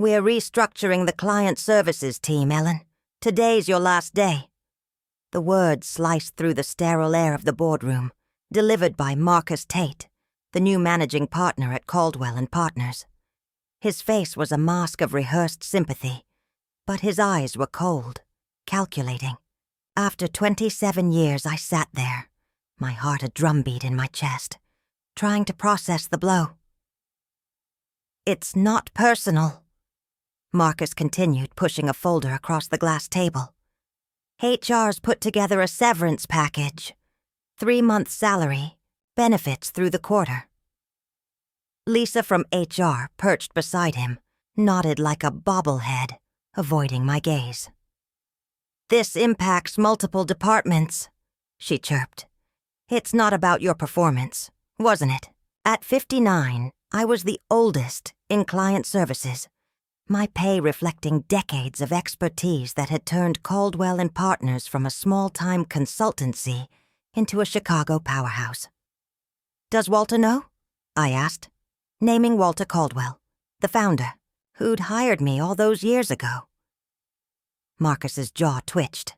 We're restructuring the client services team, Ellen. Today's your last day. The words sliced through the sterile air of the boardroom, delivered by Marcus Tate, the new managing partner at Caldwell and Partners. His face was a mask of rehearsed sympathy, but his eyes were cold, calculating. After 27 years, I sat there, my heart a drumbeat in my chest, trying to process the blow. "It's not personal," Marcus continued, pushing a folder across the glass table. "HR's put together a severance package. 3-month salary, benefits through the quarter." Lisa from HR, perched beside him, nodded like a bobblehead, avoiding my gaze. "This impacts multiple departments," she chirped. "It's not about your performance, wasn't it? At 59, I was the oldest in client services, my pay reflecting decades of expertise that had turned Caldwell and Partners from a small-time consultancy into a Chicago powerhouse. "Does Walter know?" I asked, naming Walter Caldwell, the founder, who'd hired me all those years ago. Marcus's jaw twitched.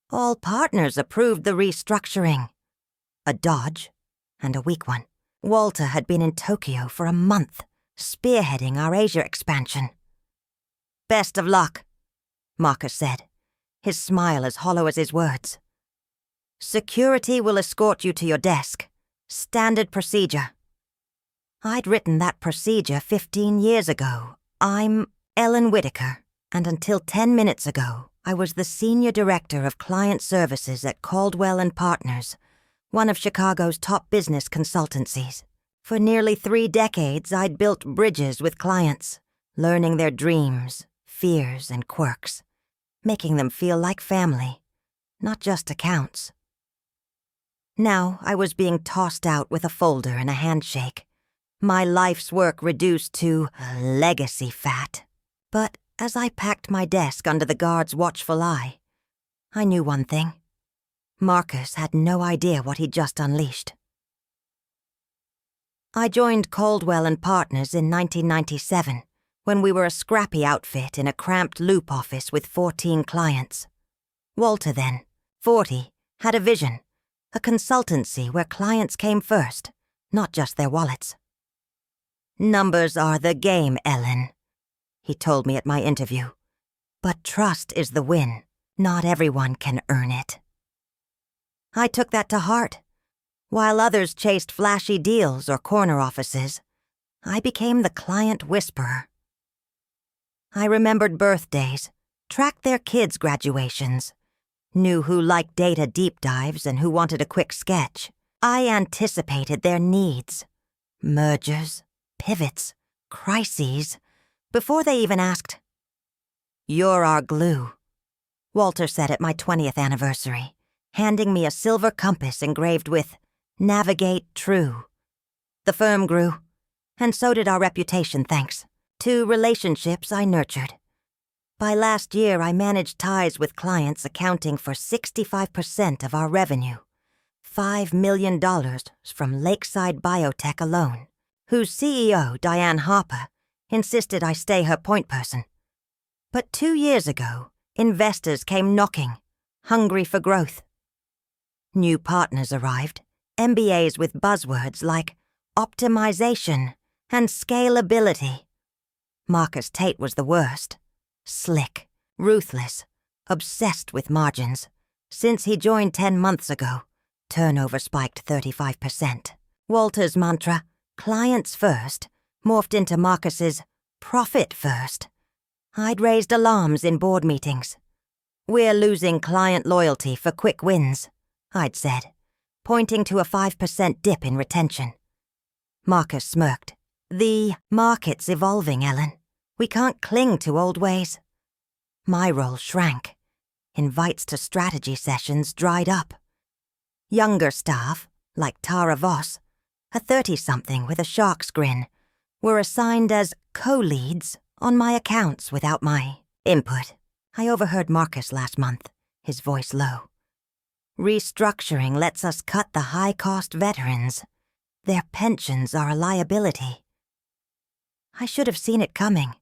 "All partners approved the restructuring." A dodge, and a weak one. Walter had been in Tokyo for a month, spearheading our Asia expansion. "Best of luck," Marcus said, his smile as hollow as his words. "Security will escort you to your desk. Standard procedure." I'd written that procedure 15 years ago. I'm Ellen Whitaker, and until 10 minutes ago, I was the Senior Director of Client Services at Caldwell and Partners, one of Chicago's top business consultancies. For nearly 3 decades, I'd built bridges with clients, learning their dreams, fears, and quirks, making them feel like family, not just accounts. Now I was being tossed out with a folder and a handshake, my life's work reduced to legacy fat. But as I packed my desk under the guard's watchful eye, I knew one thing. Marcus had no idea what he'd just unleashed. I joined Caldwell and Partners in 1997, when we were a scrappy outfit in a cramped loop office with 14 clients. Walter then, 40, had a vision, a consultancy where clients came first, not just their wallets. "Numbers are the game, Ellen," he told me at my interview. "But trust is the win. Not everyone can earn it." I took that to heart. While others chased flashy deals or corner offices, I became the client whisperer. I remembered birthdays, tracked their kids' graduations, knew who liked data deep dives and who wanted a quick sketch. I anticipated their needs. Mergers, pivots, crises, before they even asked. "You're our glue," Walter said at my 20th anniversary, handing me a silver compass engraved with "Navigate True." The firm grew, and so did our reputation, thanks to relationships I nurtured. By last year, I managed ties with clients accounting for 65% of our revenue, $5 million from Lakeside Biotech alone, whose CEO, Diane Harper, insisted I stay her point person. But 2 years ago, investors came knocking, hungry for growth. New partners arrived, MBAs with buzzwords like optimization and scalability. Marcus Tate was the worst. Slick, ruthless, obsessed with margins. Since he joined 10 months ago, turnover spiked 35%. Walter's mantra, "clients first," morphed into Marcus's "profit first." I'd raised alarms in board meetings. "We're losing client loyalty for quick wins," I'd said, pointing to a 5% dip in retention. Marcus smirked. "The market's evolving, Ellen. We can't cling to old ways." My role shrank. Invites to strategy sessions dried up. Younger staff, like Tara Voss, a 30-something with a shark's grin, were assigned as co-leads on my accounts without my input. I overheard Marcus last month, his voice low. "Restructuring lets us cut the high-cost veterans. Their pensions are a liability." I should have seen it coming,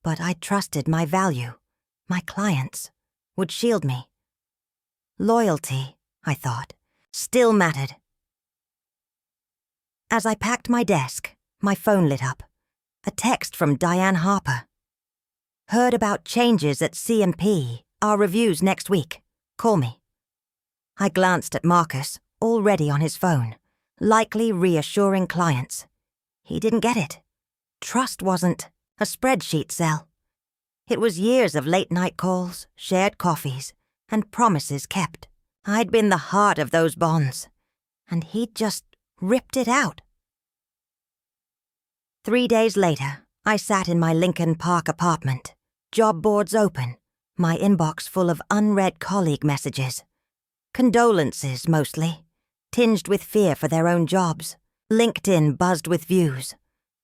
but I trusted my value, my clients, would shield me. Loyalty, I thought, still mattered. As I packed my desk, my phone lit up. A text from Diane Harper. Heard about changes at C&P. Our reviews next week. Call me. I glanced at Marcus, already on his phone, likely reassuring clients. He didn't get it. Trust wasn't a spreadsheet cell. It was years of late-night calls, shared coffees, and promises kept. I'd been the heart of those bonds, and he'd just ripped it out. 3 days later, I sat in my Lincoln Park apartment, job boards open, my inbox full of unread colleague messages. Condolences, mostly, tinged with fear for their own jobs. LinkedIn buzzed with views,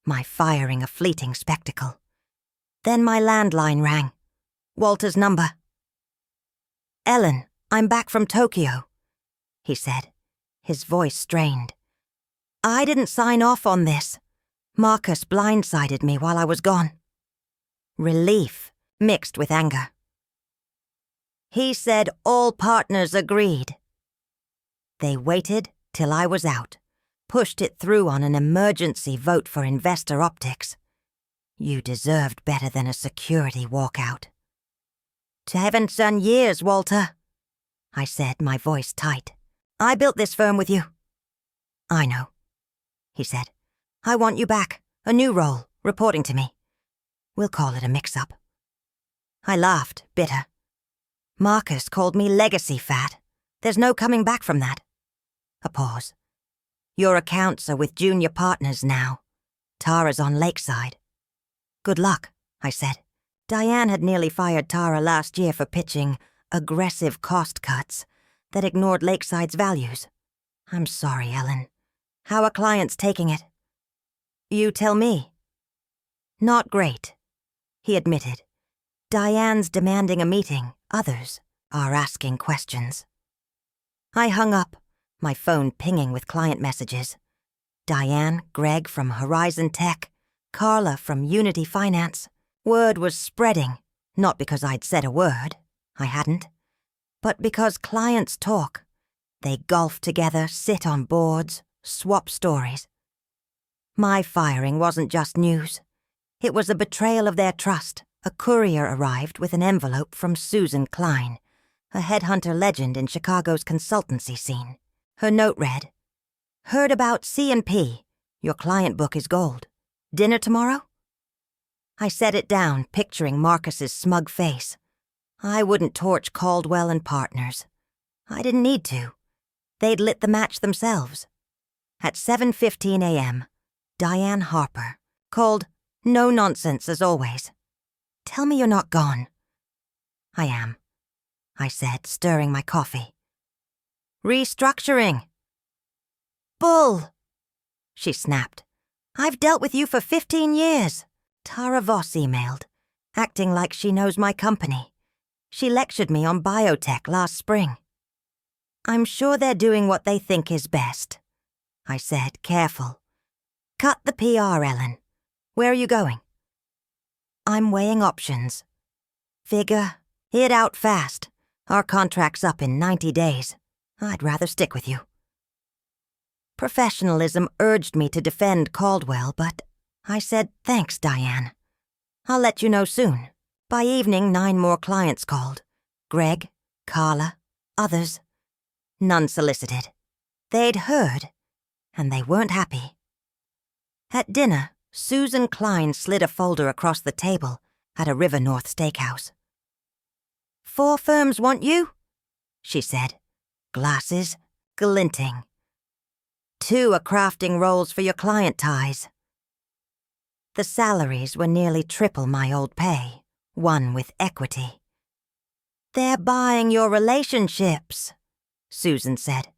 my firing a fleeting spectacle. Then my landline rang. Walter's number. "Ellen, I'm back from Tokyo," he said, his voice strained. "I didn't sign off on this. Marcus blindsided me while I was gone." Relief mixed with anger. "He said all partners agreed." They waited till I was out, pushed it through on an emergency vote for investor optics. You deserved better than a security walkout. "'To haven't done years, Walter," I said, my voice tight. "I built this firm with you." "I know," he said. "I want you back, a new role, reporting to me. We'll call it a mix-up." I laughed, bitter. Marcus called me legacy fat. There's no coming back from that. A pause. "Your accounts are with junior partners now. Tara's on Lakeside." "Good luck," I said. Diane had nearly fired Tara last year for pitching aggressive cost cuts that ignored Lakeside's values. "I'm sorry, Ellen. How are clients taking it?" "You tell me." "Not great," he admitted. "Diane's demanding a meeting. Others are asking questions." I hung up, my phone pinging with client messages. Diane, Greg from Horizon Tech, Carla from Unity Finance. Word was spreading, not because I'd said a word. I hadn't. But because clients talk. They golf together, sit on boards, swap stories. My firing wasn't just news. It was a betrayal of their trust. A courier arrived with an envelope from Susan Klein, a headhunter legend in Chicago's consultancy scene. Her note read, "Heard about C&P. Your client book is gold. Dinner tomorrow?" I set it down, picturing Marcus's smug face. I wouldn't torch Caldwell and Partners. I didn't need to. They'd lit the match themselves. At 7:15 a.m., Diane Harper called, no nonsense as always. "Tell me you're not gone." "I am," I said, stirring my coffee. "Restructuring." "Bull!" she snapped. "I've dealt with you for 15 years. Tara Voss emailed, acting like she knows my company. She lectured me on biotech last spring. "I'm sure they're doing what they think is best," I said, careful. "Cut the PR, Ellen. Where are you going?" "I'm weighing options. Figure it out fast. Our contract's up in 90 days. I'd rather stick with you." Professionalism urged me to defend Caldwell, but I said, "Thanks, Diane. I'll let you know soon." By evening, 9 more clients called. Greg, Carla, others. None solicited. They'd heard, and they weren't happy. At dinner, Susan Klein slid a folder across the table at a River North steakhouse. "4 firms want you," she said, glasses glinting. 2 are crafting roles for your client ties. The salaries were nearly triple my old pay, one with equity. "They're buying your relationships," Susan said.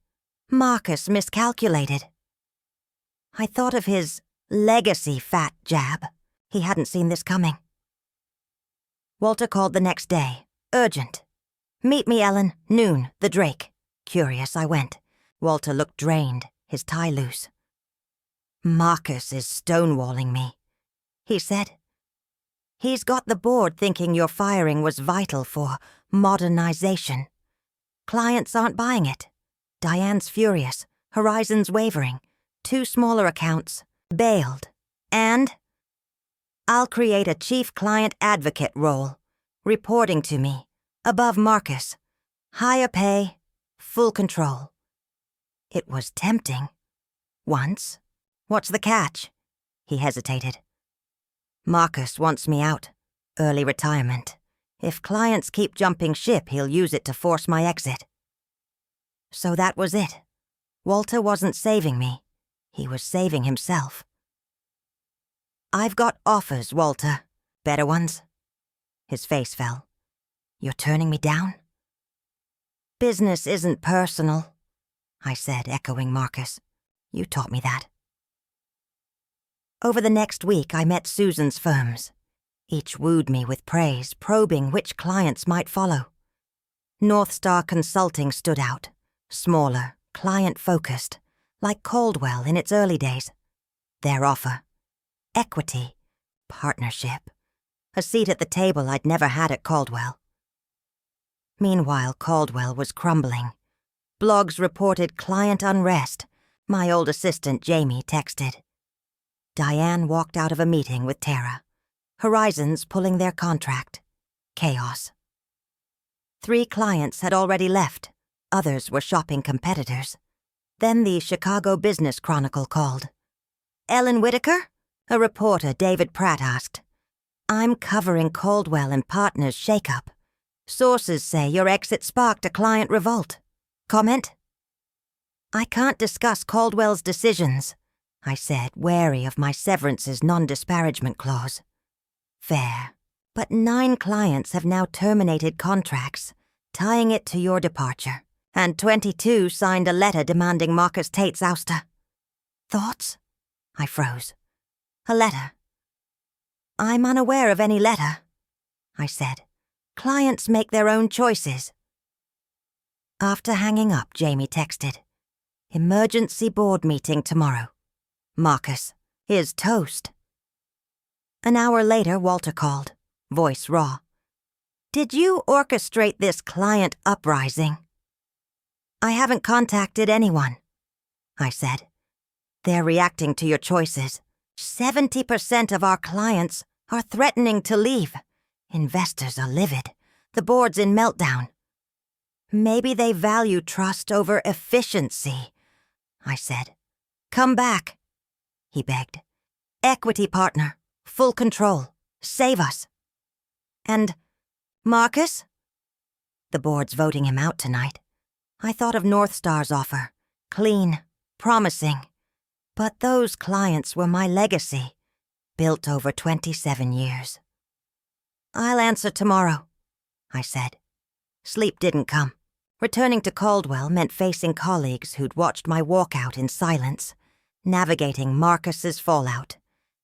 "Marcus miscalculated." I thought of his legacy fat jab. He hadn't seen this coming. Walter called the next day. Urgent. "Meet me, Ellen, noon, the Drake." Curious, I went. Walter looked drained, his tie loose. "Marcus is stonewalling me," he said. He's got the board thinking your firing was vital for modernization. Clients aren't buying it. Diane's furious. Horizon's wavering. 2 smaller accounts. Bailed. And I'll create a chief client advocate role. Reporting to me. Above Marcus. Higher pay. Full control. It was tempting. Once. What's the catch? He hesitated. Marcus wants me out. Early retirement. If clients keep jumping ship, he'll use it to force my exit. So that was it. Walter wasn't saving me. He was saving himself. I've got offers, Walter. Better ones. His face fell. You're turning me down? Business isn't personal, I said, echoing Marcus. You taught me that. Over the next week, I met Susan's firms. Each wooed me with praise, probing which clients might follow. North Star Consulting stood out. Smaller, client-focused, like Caldwell in its early days. Their offer. Equity. Partnership. A seat at the table I'd never had at Caldwell. Meanwhile, Caldwell was crumbling. Blogs reported client unrest. My old assistant, Jamie, texted. Diane walked out of a meeting with Tara. Horizons pulling their contract. Chaos. 3 clients had already left. Others were shopping competitors. Then the Chicago Business Chronicle called. Ellen Whitaker? A reporter, David Pratt, asked. I'm covering Caldwell and Partners' shakeup. Sources say your exit sparked a client revolt. Comment? I can't discuss Caldwell's decisions, I said, wary of my severance's non-disparagement clause. Fair. But 9 clients have now terminated contracts, tying it to your departure, and 22 signed a letter demanding Marcus Tate's ouster. Thoughts? I froze. A letter. I'm unaware of any letter, I said. Clients make their own choices. After hanging up, Jamie texted. Emergency board meeting tomorrow. Marcus, here's toast. An hour later, Walter called, voice raw. Did you orchestrate this client uprising? I haven't contacted anyone, I said. They're reacting to your choices. 70% of our clients are threatening to leave. Investors are livid. The board's in meltdown. Maybe they value trust over efficiency, I said. Come back, he begged. Equity partner, full control, save us. And Marcus? The board's voting him out tonight. I thought of North Star's offer. Clean, promising. But those clients were my legacy, built over 27 years. I'll answer tomorrow, I said. Sleep didn't come. Returning to Caldwell meant facing colleagues who'd watched my walkout in silence, navigating Marcus's fallout,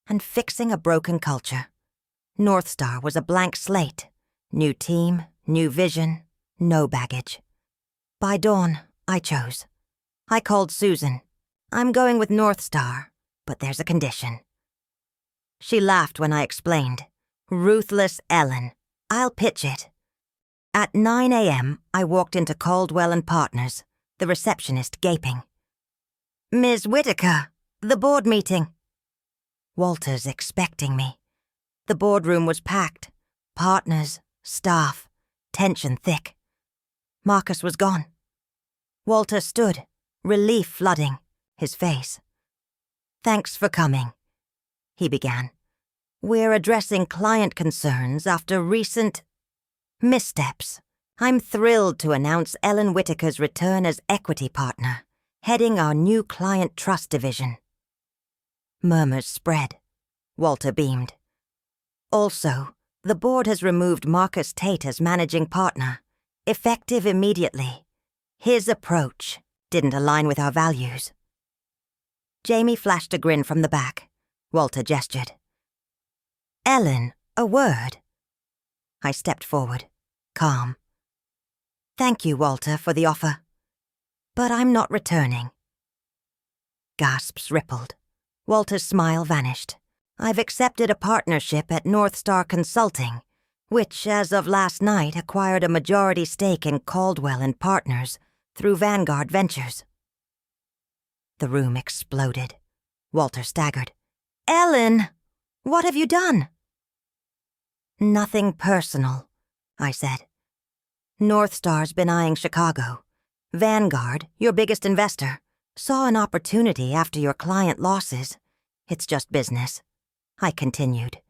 and fixing a broken culture. North Star was a blank slate. New team, new vision, no baggage. By dawn, I chose. I called Susan. I'm going with North Star, but there's a condition. She laughed when I explained. Ruthless Ellen. I'll pitch it. At 9 a.m., I walked into Caldwell and Partners, the receptionist gaping. Ms. Whitaker, the board meeting. Walter's expecting me. The boardroom was packed. Partners, staff, tension thick. Marcus was gone. Walter stood, relief flooding his face. Thanks for coming, he began. We're addressing client concerns after recent missteps. I'm thrilled to announce Ellen Whitaker's return as equity partner, heading our new client trust division. Murmurs spread. Walter beamed. Also, the board has removed Marcus Tate as managing partner, effective immediately. His approach didn't align with our values. Jamie flashed a grin from the back. Walter gestured. Ellen, a word. I stepped forward, calm. Thank you, Walter, for the offer. But I'm not returning. Gasps rippled. Walter's smile vanished. I've accepted a partnership at North Star Consulting, which, as of last night, acquired a majority stake in Caldwell and Partners through Vanguard Ventures. The room exploded. Walter staggered. "Ellen, what have you done?" "Nothing personal," I said. "North Star's been eyeing Chicago. Vanguard, your biggest investor, saw an opportunity after your client losses. It's just business." I continued.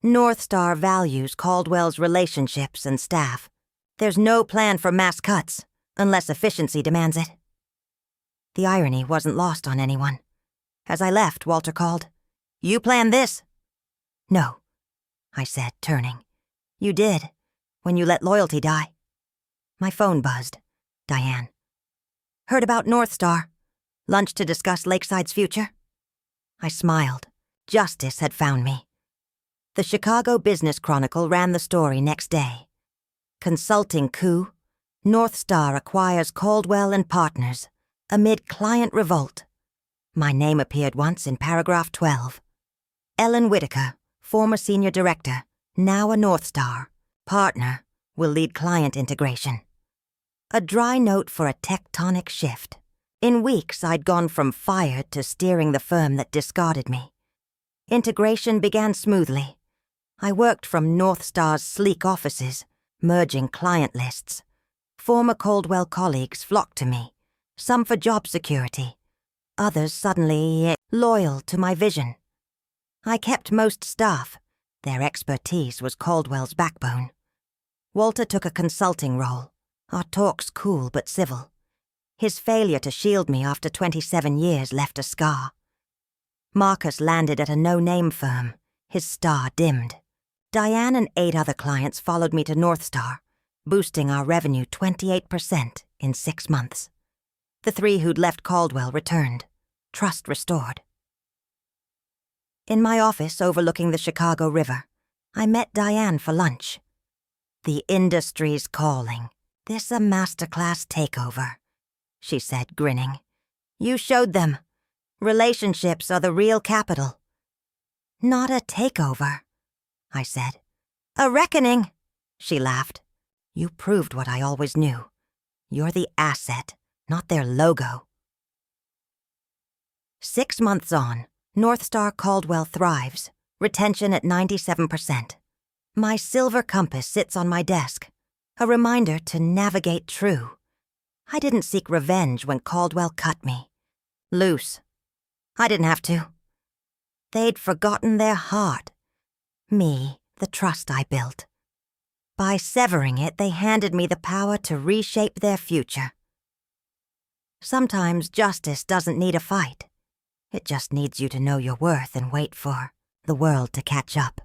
"North Star values Caldwell's relationships and staff. There's no plan for mass cuts, unless efficiency demands it." The irony wasn't lost on anyone. As I left, Walter called, "You planned this?" "No," I said, turning. "You did, when you let loyalty die." My phone buzzed. Diane. "Heard about North Star? Lunch to discuss Lakeside's future?" I smiled. Justice had found me. The Chicago Business Chronicle ran the story next day. Consulting coup, North Star acquires Caldwell and Partners, amid client revolt. My name appeared once in paragraph 12. Ellen Whitaker, former senior director, now a North Star, partner, will lead client integration. A dry note for a tectonic shift. In weeks, I'd gone from fired to steering the firm that discarded me. Integration began smoothly. I worked from North Star's sleek offices, merging client lists. Former Caldwell colleagues flocked to me, some for job security, others suddenly loyal to my vision. I kept most staff. Their expertise was Caldwell's backbone. Walter took a consulting role, our talks cool but civil. His failure to shield me after 27 years left a scar. Marcus landed at a no-name firm, his star dimmed. Diane and 8 other clients followed me to North Star, boosting our revenue 28% in 6 months. The 3 who'd left Caldwell returned, trust restored. In my office overlooking the Chicago River, I met Diane for lunch. "The industry's calling. This a masterclass takeover," she said, grinning. "You showed them. Relationships are the real capital." "Not a takeover," I said. "A reckoning," she laughed. "You proved what I always knew. You're the asset, not their logo." 6 months on, North Star Caldwell thrives, retention at 97%. My silver compass sits on my desk, a reminder to navigate true. I didn't seek revenge when Caldwell cut me. Loose. I didn't have to. They'd forgotten their heart. Me, the trust I built. By severing it, they handed me the power to reshape their future. Sometimes justice doesn't need a fight. It just needs you to know your worth and wait for the world to catch up.